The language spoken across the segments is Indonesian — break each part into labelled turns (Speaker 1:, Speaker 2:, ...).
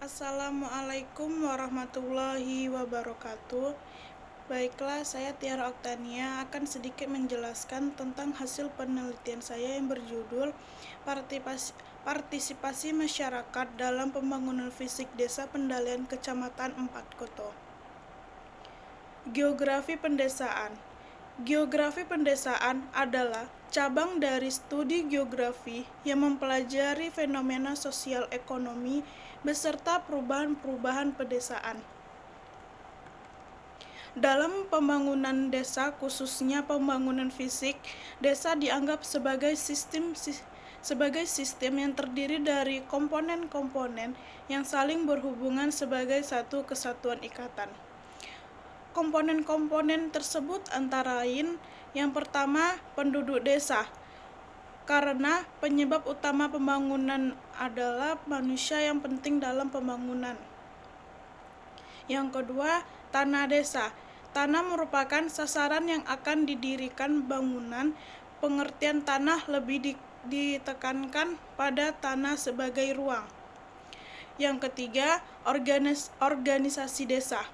Speaker 1: Assalamualaikum warahmatullahi wabarakatuh. Baiklah, saya Tiara Oktania akan sedikit menjelaskan tentang hasil penelitian saya yang berjudul Partisipasi Masyarakat dalam Pembangunan Fisik Desa Pendalian Kecamatan 4 Koto. Geografi Pendesaan. Geografi pendesaan adalah cabang dari studi geografi yang mempelajari fenomena sosial ekonomi beserta perubahan-perubahan pedesaan. Dalam pembangunan desa, khususnya pembangunan fisik, desa dianggap sebagai sistem yang terdiri dari komponen-komponen yang saling berhubungan sebagai satu kesatuan ikatan. Komponen-komponen tersebut antara lain, yang pertama, penduduk desa, karena penyebab utama pembangunan adalah manusia yang penting dalam pembangunan. Yang kedua, tanah desa. Tanah merupakan sasaran yang akan didirikan bangunan. Pengertian tanah lebih ditekankan pada tanah sebagai ruang. Yang ketiga, organisasi desa,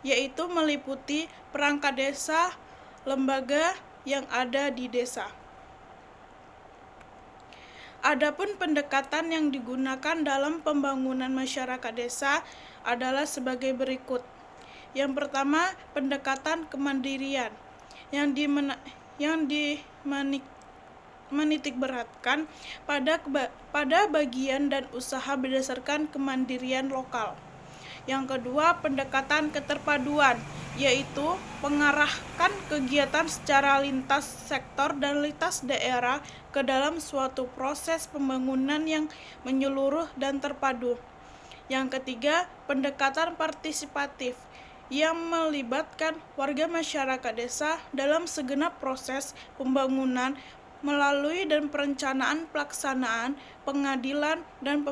Speaker 1: yaitu meliputi perangkat desa, lembaga yang ada di desa. Adapun pendekatan yang digunakan dalam pembangunan masyarakat desa adalah sebagai berikut. Yang pertama, pendekatan kemandirian yang menitikberatkan pada bagian dan usaha berdasarkan kemandirian lokal. Yang kedua, pendekatan keterpaduan, yaitu mengarahkan kegiatan secara lintas sektor dan lintas daerah ke dalam suatu proses pembangunan yang menyeluruh dan terpadu. Yang ketiga, pendekatan partisipatif, yang melibatkan warga masyarakat desa dalam segenap proses pembangunan melalui dan perencanaan, pelaksanaan, pengadilan, dan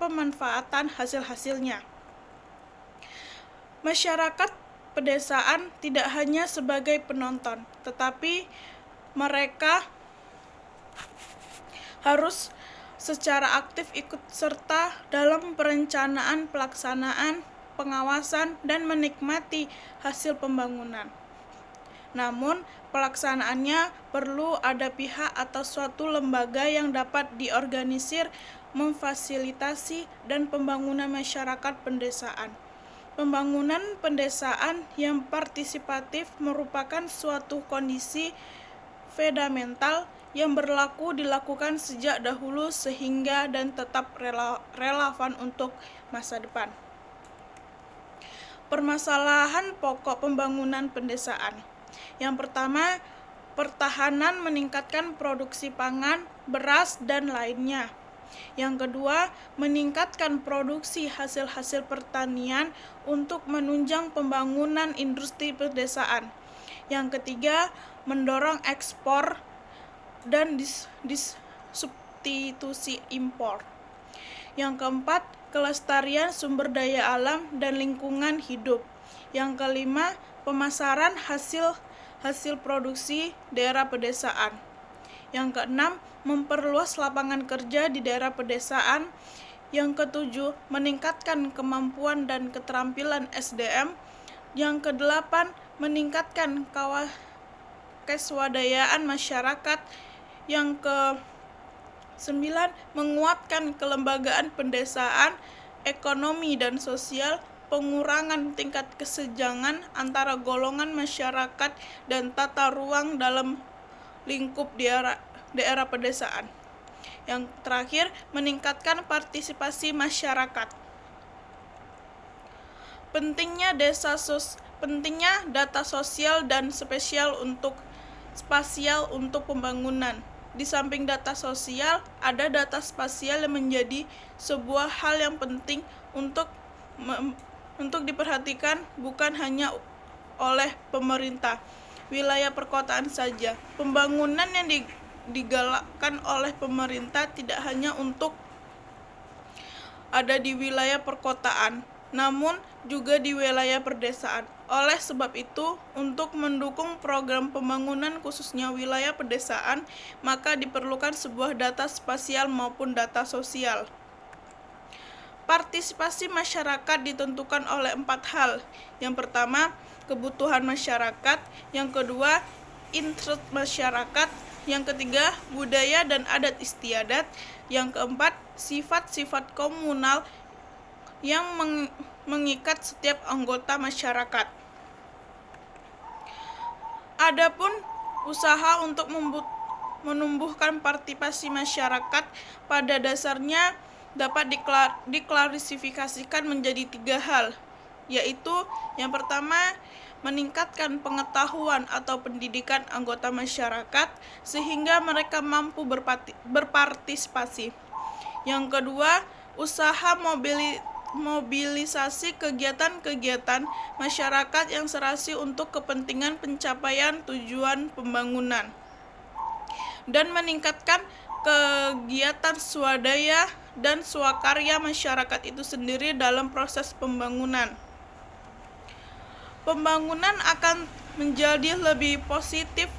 Speaker 1: pemanfaatan hasil-hasilnya. Masyarakat pedesaan tidak hanya sebagai penonton, tetapi mereka harus secara aktif ikut serta dalam perencanaan, pelaksanaan, pengawasan, dan menikmati hasil pembangunan. Namun, pelaksanaannya perlu ada pihak atau suatu lembaga yang dapat diorganisir, memfasilitasi, dan pembangunan masyarakat pedesaan. Pembangunan pedesaan yang partisipatif merupakan suatu kondisi fundamental yang dilakukan sejak dahulu sehingga dan tetap relevan untuk masa depan. Permasalahan pokok pembangunan pedesaan. Yang pertama, pertahanan meningkatkan produksi pangan, beras, dan lainnya. Yang kedua, meningkatkan produksi hasil-hasil pertanian untuk menunjang pembangunan industri pedesaan. Yang ketiga, mendorong ekspor dan substitusi impor. Yang keempat, kelestarian sumber daya alam dan lingkungan hidup. Yang kelima, pemasaran hasil produksi daerah pedesaan. Yang keenam, memperluas lapangan kerja di daerah pedesaan. Yang ketujuh, meningkatkan kemampuan dan keterampilan SDM. Yang kedelapan, meningkatkan keswadayaan masyarakat. Yang kesembilan, menguatkan kelembagaan pedesaan, ekonomi dan sosial, pengurangan tingkat kesenjangan antara golongan masyarakat dan tata ruang dalam lingkup daerah pedesaan. Yang terakhir, meningkatkan partisipasi masyarakat. Pentingnya data sosial dan spasial untuk pembangunan. Di samping data sosial, ada data spasial yang menjadi sebuah hal yang penting untuk diperhatikan bukan hanya oleh pemerintah wilayah perkotaan saja. Pembangunan yang digalakkan oleh pemerintah tidak hanya untuk ada di wilayah perkotaan, namun juga di wilayah pedesaan. Oleh sebab itu, untuk mendukung program pembangunan khususnya wilayah pedesaan, maka diperlukan sebuah data spasial maupun data sosial. Partisipasi masyarakat ditentukan oleh 4 hal. Yang pertama, kebutuhan masyarakat. Yang kedua, interest masyarakat. Yang ketiga, budaya dan adat istiadat. Yang keempat, sifat-sifat komunal yang mengikat setiap anggota masyarakat. Adapun usaha untuk menumbuhkan partisipasi masyarakat pada dasarnya dapat diklasifikasikan menjadi 3 hal, yaitu yang pertama, meningkatkan pengetahuan atau pendidikan anggota masyarakat sehingga mereka mampu berpartisipasi. Yang kedua, usaha mobilisasi kegiatan-kegiatan masyarakat yang serasi untuk kepentingan pencapaian tujuan pembangunan, dan meningkatkan kegiatan swadaya dan swakarya masyarakat itu sendiri dalam proses pembangunan. Pembangunan akan menjadi lebih positif.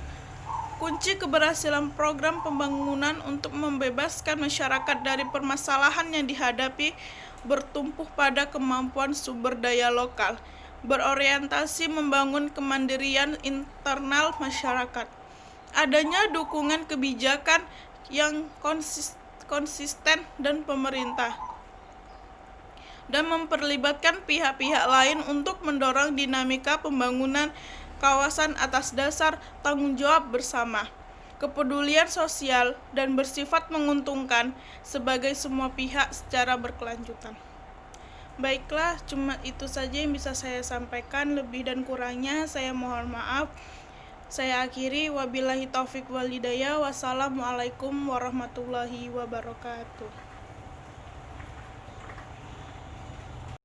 Speaker 1: Kunci keberhasilan program pembangunan untuk membebaskan masyarakat dari permasalahan yang dihadapi bertumpu pada kemampuan sumber daya lokal, berorientasi membangun kemandirian internal masyarakat, adanya dukungan kebijakan yang konsisten dan pemerintah, dan memperlibatkan pihak-pihak lain untuk mendorong dinamika pembangunan kawasan atas dasar tanggung jawab bersama, kepedulian sosial, dan bersifat menguntungkan sebagai semua pihak secara berkelanjutan. Baiklah, cuma itu saja yang bisa saya sampaikan. Lebih dan kurangnya saya mohon maaf. Saya akhiri, wabillahi taufik wal hidayah. Wassalamualaikum warahmatullahi wabarakatuh.